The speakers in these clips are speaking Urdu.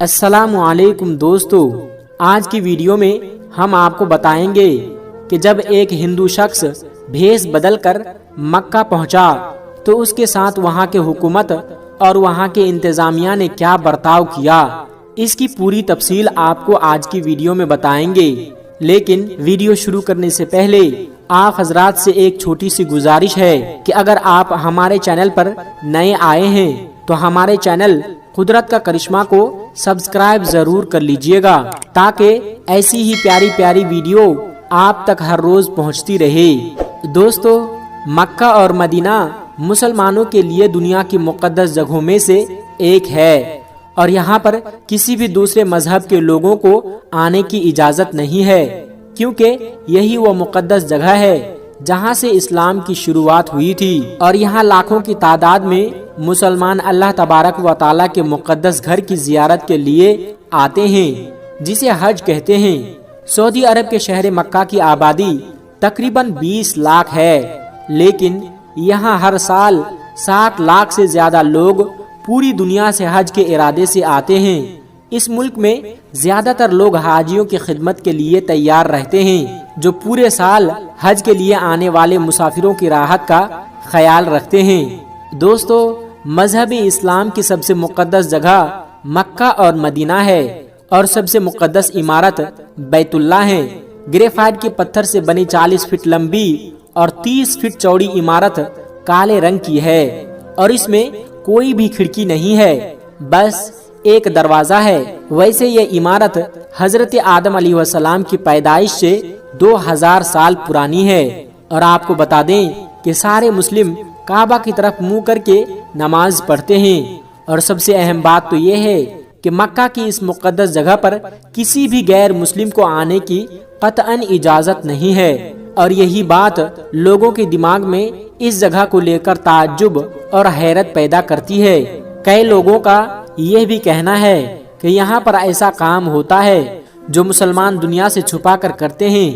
السلام علیکم دوستو، آج کی ویڈیو میں ہم آپ کو بتائیں گے کہ جب ایک ہندو شخص بھیس بدل کر مکہ پہنچا تو اس کے ساتھ وہاں کے حکومت اور وہاں کے انتظامیہ نے کیا برتاؤ کیا۔ اس کی پوری تفصیل آپ کو آج کی ویڈیو میں بتائیں گے، لیکن ویڈیو شروع کرنے سے پہلے آپ حضرات سے ایک چھوٹی سی گزارش ہے کہ اگر آپ ہمارے چینل پر نئے آئے ہیں تو ہمارے چینل قدرت کا کرشمہ کو سبسکرائب ضرور کر لیجئے گا تاکہ ایسی ہی پیاری پیاری ویڈیو آپ تک ہر روز پہنچتی رہے۔ دوستو، مکہ اور مدینہ مسلمانوں کے لیے دنیا کی مقدس جگہوں میں سے ایک ہے اور یہاں پر کسی بھی دوسرے مذہب کے لوگوں کو آنے کی اجازت نہیں ہے، کیونکہ یہی وہ مقدس جگہ ہے جہاں سے اسلام کی شروعات ہوئی تھی اور یہاں لاکھوں کی تعداد میں مسلمان اللہ تبارک و تعالیٰ کے مقدس گھر کی زیارت کے لیے آتے ہیں، جسے حج کہتے ہیں۔ سعودی عرب کے شہر مکہ کی آبادی تقریباً 20 لاکھ ہے، لیکن یہاں ہر سال 60 لاکھ سے زیادہ لوگ پوری دنیا سے حج کے ارادے سے آتے ہیں۔ اس ملک میں زیادہ تر لوگ حاجیوں کی خدمت کے لیے تیار رہتے ہیں، جو پورے سال حج کے لیے آنے والے مسافروں کی راحت کا خیال رکھتے ہیں۔ دوستو، مذہب اسلام کی سب سے مقدس جگہ مکہ اور مدینہ ہے اور سب سے مقدس عمارت بیت اللہ ہے۔ گریفائٹ کے پتھر سے بنی 40 فٹ لمبی اور 30 فٹ چوڑی عمارت کالے رنگ کی ہے اور اس میں کوئی بھی کھڑکی نہیں ہے، بس ایک دروازہ ہے۔ ویسے یہ عمارت حضرت آدم علیہ السلام کی پیدائش سے 2000 سال پرانی ہے اور آپ کو بتا دیں کہ سارے مسلم کعبہ کی طرف منہ کر کے نماز پڑھتے ہیں، اور سب سے اہم بات تو یہ ہے کہ مکہ کی اس مقدس جگہ پر کسی بھی غیر مسلم کو آنے کی قطعاً اجازت نہیں ہے، اور یہی بات لوگوں کے دماغ میں اس جگہ کو لے کر تعجب اور حیرت پیدا کرتی ہے۔ کئی لوگوں کا یہ بھی کہنا ہے کہ یہاں پر ایسا کام ہوتا ہے جو مسلمان دنیا سے چھپا کر کرتے ہیں۔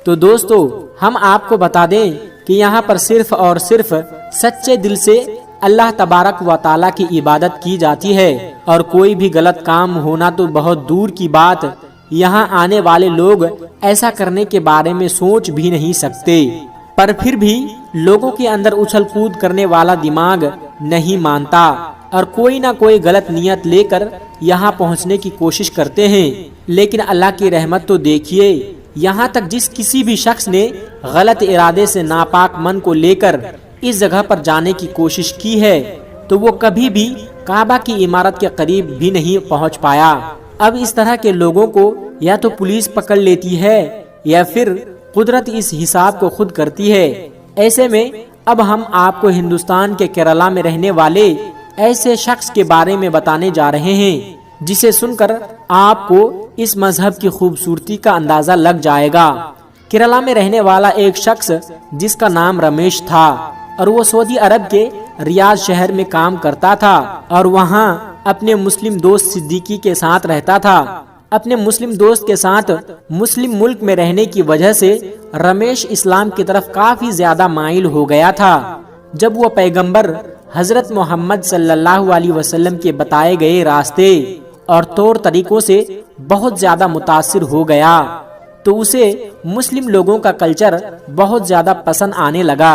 تو دوستو، ہم آپ کو بتا دیں کہ یہاں پر صرف اور صرف سچے دل سے اللہ تبارک و تعالیٰ کی عبادت کی جاتی ہے، اور کوئی بھی غلط کام ہونا تو بہت دور کی بات، یہاں آنے والے لوگ ایسا کرنے کے بارے میں سوچ بھی نہیں سکتے، پر پھر بھی لوگوں کے اندر اچھل کود کرنے والا دماغ نہیں مانتا اور کوئی نہ کوئی غلط نیت لے کر یہاں پہنچنے کی کوشش کرتے ہیں۔ لیکن اللہ کی رحمت تو دیکھیے، یہاں تک جس کسی بھی شخص نے غلط ارادے سے ناپاک من کو لے کر اس جگہ پر جانے کی کوشش کی ہے تو وہ کبھی بھی کعبہ کی عمارت کے قریب بھی نہیں پہنچ پایا۔ اب اس طرح کے لوگوں کو یا تو پولیس پکڑ لیتی ہے یا پھر قدرت اس حساب کو خود کرتی ہے۔ ایسے میں اب ہم آپ کو ہندوستان کے کیرلا میں رہنے والے ایسے شخص کے بارے میں بتانے جا رہے ہیں جسے سن کر آپ کو اس مذہب کی خوبصورتی کا اندازہ لگ جائے گا۔ کیرلا میں رہنے والا ایک شخص جس کا نام رمیش تھا اور وہ سعودی عرب کے ریاض شہر میں کام کرتا تھا اور وہاں اپنے مسلم دوست صدیقی کے ساتھ رہتا تھا۔ اپنے مسلم دوست کے ساتھ مسلم ملک میں رہنے کی وجہ سے رمیش اسلام کی طرف کافی زیادہ مائل ہو گیا تھا۔ جب وہ پیغمبر حضرت محمد صلی اللہ علیہ وسلم کے بتائے گئے راستے اور طور طریقوں سے بہت زیادہ متاثر ہو گیا تو اسے مسلم لوگوں کا کلچر بہت زیادہ پسند آنے لگا۔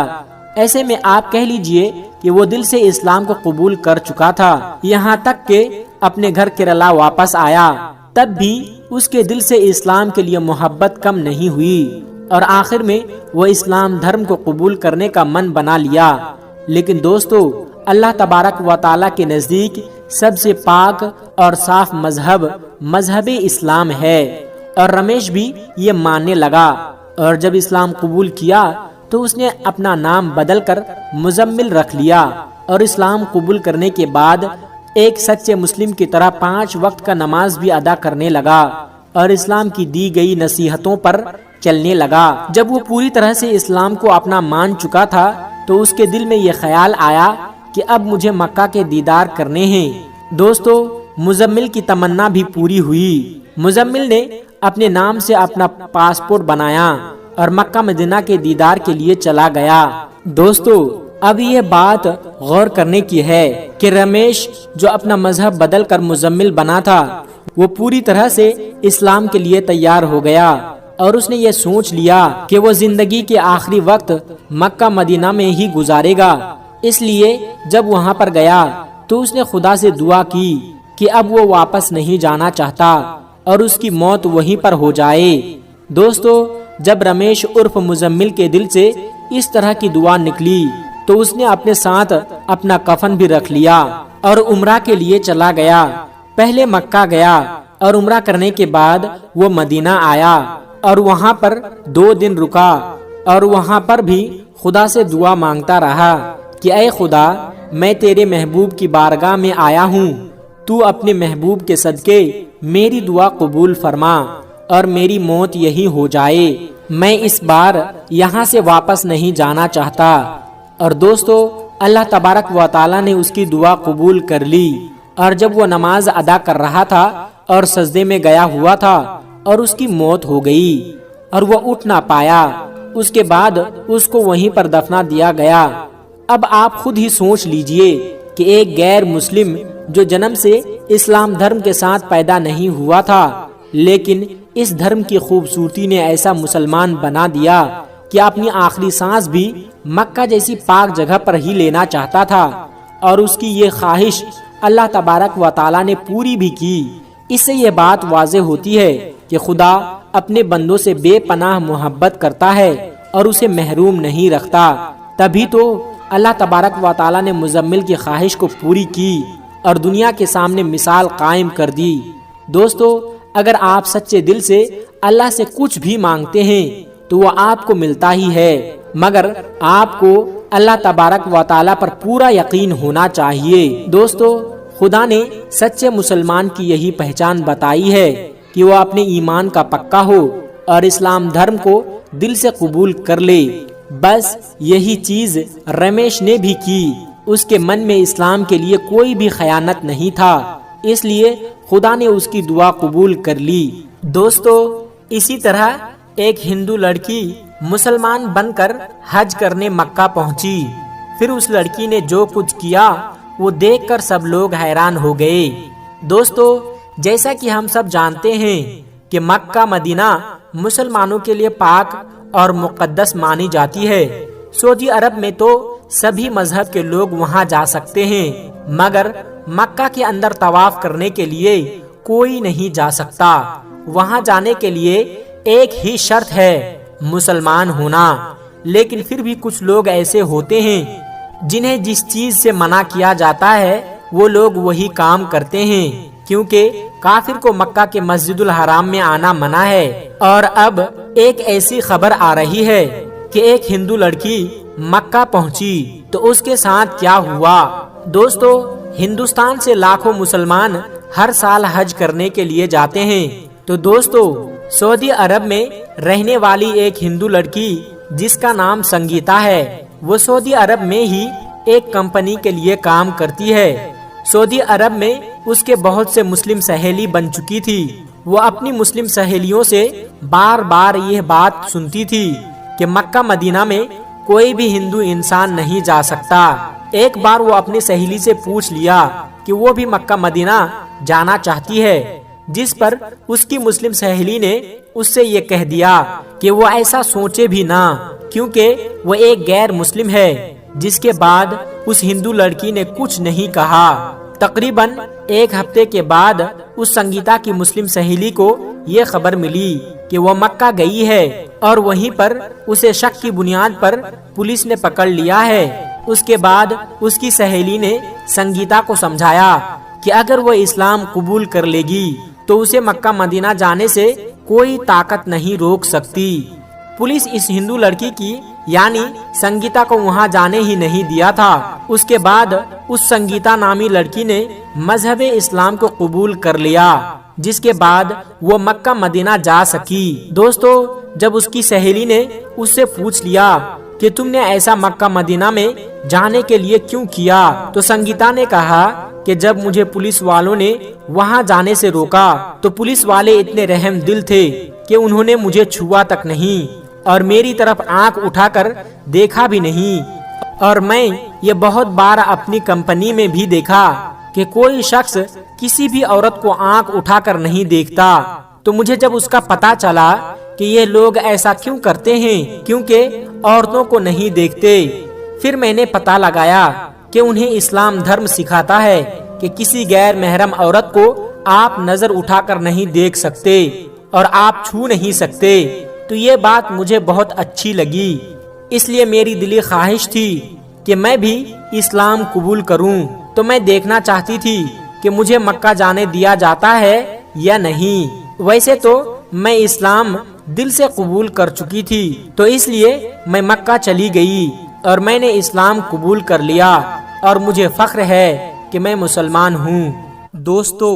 ایسے میں آپ کہہ لیجئے کہ وہ دل سے اسلام کو قبول کر چکا تھا، یہاں تک کہ اپنے گھر کیرلا واپس آیا تب بھی اس کے دل سے اسلام کے لیے محبت کم نہیں ہوئی اور آخر میں وہ اسلام دھرم کو قبول کرنے کا من بنا لیا۔ لیکن دوستو، اللہ تبارک و تعالیٰ کے نزدیک سب سے پاک اور صاف مذہب اسلام ہے، اور رمیش بھی یہ ماننے لگا، اور جب اسلام قبول کیا تو اس نے اپنا نام بدل کر مزمل رکھ لیا اور اسلام قبول کرنے کے بعد ایک سچے مسلم کی طرح 5 وقت کا نماز بھی ادا کرنے لگا اور اسلام کی دی گئی نصیحتوں پر چلنے لگا۔ جب وہ پوری طرح سے اسلام کو اپنا مان چکا تھا تو اس کے دل میں یہ خیال آیا کہ اب مجھے مکہ کے دیدار کرنے ہیں۔ دوستو، مزمل کی تمنا بھی پوری ہوئی۔ مزمل نے اپنے نام سے اپنا پاسپورٹ بنایا اور مکہ مدینہ کے دیدار کے لیے چلا گیا۔ دوستو، اب یہ بات غور کرنے کی ہے کہ رمیش جو اپنا مذہب بدل کر مزمل بنا تھا وہ پوری طرح سے اسلام کے لیے تیار ہو گیا اور اس نے یہ سوچ لیا کہ وہ زندگی کے آخری وقت مکہ مدینہ میں ہی گزارے گا۔ اس لیے جب وہاں پر گیا تو اس نے خدا سے دعا کی کہ اب وہ واپس نہیں جانا چاہتا اور اس کی موت وہیں پر ہو جائے۔ دوستو، جب رمیش عرف مزمل کے دل سے اس طرح کی دعا نکلی تو اس نے اپنے ساتھ اپنا کفن بھی رکھ لیا اور عمرہ کے لیے چلا گیا۔ پہلے مکہ گیا اور عمرہ کرنے کے بعد وہ مدینہ آیا اور وہاں پر 2 دن رکا اور وہاں پر بھی خدا سے دعا مانگتا رہا کہ اے خدا، میں تیرے محبوب کی بارگاہ میں آیا ہوں، تو اپنے محبوب کے صدقے میری دعا قبول فرما اور میری موت یہی ہو جائے، میں اس بار یہاں سے واپس نہیں جانا چاہتا۔ اور دوستو، اللہ تبارک و تعالی نے اس کی دعا قبول کر لی، اور جب وہ نماز ادا کر رہا تھا اور سجدے میں گیا ہوا تھا اور اس کی موت ہو گئی اور وہ اٹھ نہ پایا، اس کے بعد اس کو وہیں پر دفنا دیا گیا۔ اب آپ خود ہی سوچ لیجئے کہ ایک غیر مسلم جو جنم سے اسلام دھرم کے ساتھ پیدا نہیں ہوا تھا، لیکن اس دھرم کی خوبصورتی نے ایسا مسلمان بنا دیا کہ اپنی آخری سانس بھی مکہ جیسی پاک جگہ پر ہی لینا چاہتا تھا، اور اس کی یہ خواہش اللہ تبارک و تعالی نے پوری بھی کی۔ اس سے یہ بات واضح ہوتی ہے کہ خدا اپنے بندوں سے بے پناہ محبت کرتا ہے اور اسے محروم نہیں رکھتا۔ تبھی تو اللہ تبارک و تعالی نے مزمل کی خواہش کو پوری کی اور دنیا کے سامنے مثال قائم کر دی۔ دوستو، اگر آپ سچے دل سے اللہ سے کچھ بھی مانگتے ہیں تو وہ آپ کو ملتا ہی ہے، مگر آپ کو اللہ تبارک و تعالی پر پورا یقین ہونا چاہیے۔ دوستو، خدا نے سچے مسلمان کی یہی پہچان بتائی ہے کہ وہ اپنے ایمان کا پکا ہو اور اسلام دھرم کو دل سے قبول کر لے۔ بس یہی چیز رمیش نے بھی کی۔ اس کے من میں اسلام کے لیے کوئی بھی خیانت نہیں تھا، اس لیے خدا نے اس کی دعا قبول کر لی۔ دوستو، اسی طرح ایک ہندو لڑکی مسلمان بن کر حج کرنے مکہ پہنچی۔ پھر اس لڑکی نے جو کچھ کیا وہ دیکھ کر سب لوگ حیران ہو گئے۔ دوستو، جیسا کہ ہم سب جانتے ہیں کہ مکہ مدینہ مسلمانوں کے لیے پاک اور مقدس مانی جاتی ہے۔ سعودی عرب میں تو سبھی مذہب کے لوگ وہاں جا سکتے ہیں، مگر مکہ کے اندر طواف کرنے کے لیے کوئی نہیں جا سکتا۔ وہاں جانے کے لیے ایک ہی شرط ہے، مسلمان ہونا۔ لیکن پھر بھی کچھ لوگ ایسے ہوتے ہیں جنہیں جس چیز سے منع کیا جاتا ہے وہ لوگ وہی کام کرتے ہیں، کیونکہ کافر کو مکہ کے مسجد الحرام میں آنا منع ہے۔ اور اب ایک ایسی خبر آ رہی ہے کہ ایک ہندو لڑکی مکہ پہنچی تو اس کے ساتھ کیا ہوا۔ دوستو، ہندوستان سے لاکھوں مسلمان ہر سال حج کرنے کے لیے جاتے ہیں، تو دوستو، سعودی عرب میں رہنے والی ایک ہندو لڑکی جس کا نام سنگیتا ہے، وہ سعودی عرب میں ہی ایک کمپنی کے لیے کام کرتی ہے۔ سعودی عرب میں اس کے بہت سے مسلم سہیلی بن چکی تھی۔ وہ اپنی مسلم سہیلیوں سے بار بار یہ بات سنتی تھی کہ مکہ مدینہ میں کوئی بھی ہندو انسان نہیں جا سکتا۔ ایک بار وہ اپنی سہیلی سے پوچھ لیا کہ وہ بھی مکہ مدینہ جانا چاہتی ہے، جس پر اس کی مسلم سہیلی نے اس سے یہ کہہ دیا کہ وہ ایسا سوچے بھی نہ، کیونکہ وہ ایک غیر مسلم ہے۔ جس کے بعد اس ہندو لڑکی نے کچھ نہیں کہا۔ تقریباً 1 ہفتے کے بعد اس سنگیتا کی مسلم سہیلی کو یہ خبر ملی کہ وہ مکہ گئی ہے، اور وہیں پر اسے شک کی بنیاد پر پولیس نے پکڑ لیا ہے۔ اس کے بعد اس کی سہیلی نے سنگیتا کو سمجھایا کہ اگر وہ اسلام قبول کر لے گی تو اسے مکہ مدینہ جانے سے کوئی طاقت نہیں روک سکتی۔ پولیس اس ہندو لڑکی کی یعنی سنگیتا کو وہاں جانے ہی نہیں دیا تھا۔ اس کے بعد اس سنگیتا نامی لڑکی نے مذہب اسلام کو قبول کر لیا، جس کے بعد وہ مکہ مدینہ جا سکی۔ دوستو، جب اس کی سہیلی نے اس سے پوچھ لیا کہ تم نے ایسا مکہ مدینہ میں جانے کے لیے کیوں کیا، تو سنگیتا نے کہا کہ جب مجھے پولیس والوں نے وہاں جانے سے روکا تو پولیس والے اتنے رحم دل تھے کہ انہوں نے مجھے چھوا تک نہیں اور میری طرف آنکھ اٹھا کر دیکھا بھی نہیں۔ اور میں یہ بہت بار اپنی کمپنی میں بھی دیکھا کہ کوئی شخص کسی بھی عورت کو آنکھ اٹھا کر نہیں دیکھتا، تو مجھے جب اس کا پتہ چلا کہ یہ لوگ ایسا کیوں کرتے ہیں، کیونکہ عورتوں کو نہیں دیکھتے، پھر میں نے پتہ لگایا کہ انہیں اسلام دھرم سکھاتا ہے کہ کسی غیر محرم عورت کو آپ نظر اٹھا کر نہیں دیکھ سکتے اور آپ چھو نہیں سکتے۔ تو یہ بات مجھے بہت اچھی لگی، اس لیے میری دلی خواہش تھی کہ میں بھی اسلام قبول کروں۔ تو میں دیکھنا چاہتی تھی کہ مجھے مکہ جانے دیا جاتا ہے یا نہیں۔ ویسے تو میں اسلام دل سے قبول کر چکی تھی، تو اس لیے میں مکہ چلی گئی اور میں نے اسلام قبول کر لیا، اور مجھے فخر ہے کہ میں مسلمان ہوں۔ دوستو،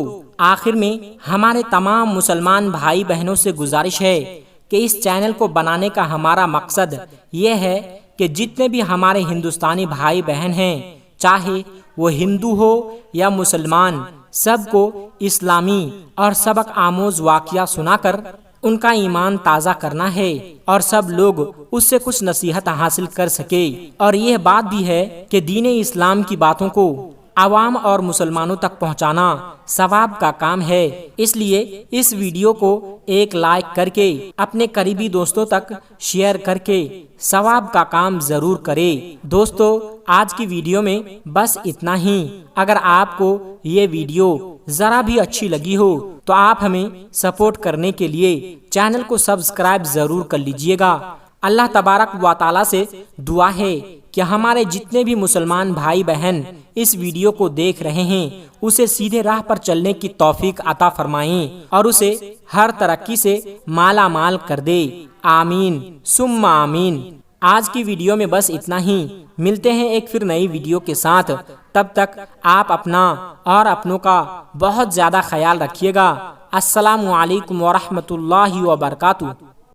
آخر میں ہمارے تمام مسلمان بھائی بہنوں سے گزارش ہے کہ اس چینل کو بنانے کا ہمارا مقصد یہ ہے کہ جتنے بھی ہمارے ہندوستانی بھائی بہن ہیں، چاہے وہ ہندو ہو یا مسلمان، سب کو اسلامی اور سبق آموز واقعہ سنا کر ان کا ایمان تازہ کرنا ہے، اور سب لوگ اس سے کچھ نصیحت حاصل کر سکے۔ اور یہ بات بھی ہے کہ دین اسلام کی باتوں کو عوام اور مسلمانوں تک پہنچانا ثواب کا کام ہے، اس لیے اس ویڈیو کو ایک لائک کر کے اپنے قریبی دوستوں تک شیئر کر کے ثواب کا کام ضرور کرے۔ دوستو، آج کی ویڈیو میں بس اتنا ہی۔ اگر آپ کو یہ ویڈیو ذرا بھی اچھی لگی ہو تو آپ ہمیں سپورٹ کرنے کے لیے چینل کو سبسکرائب ضرور کر لیجئے گا۔ اللہ تبارک و تعالی سے دعا ہے کہ ہمارے جتنے بھی مسلمان بھائی بہن اس ویڈیو کو دیکھ رہے ہیں، اسے سیدھے راہ پر چلنے کی توفیق عطا فرمائیں اور اسے ہر ترقی سے مالا مال کر دے۔ آمین ثم آمین۔ آج کی ویڈیو میں بس اتنا ہی، ملتے ہیں ایک پھر نئی ویڈیو کے ساتھ۔ تب تک آپ اپنا اور اپنوں کا بہت زیادہ خیال رکھیے گا۔ السلام علیکم ورحمۃ اللہ وبرکاتہ۔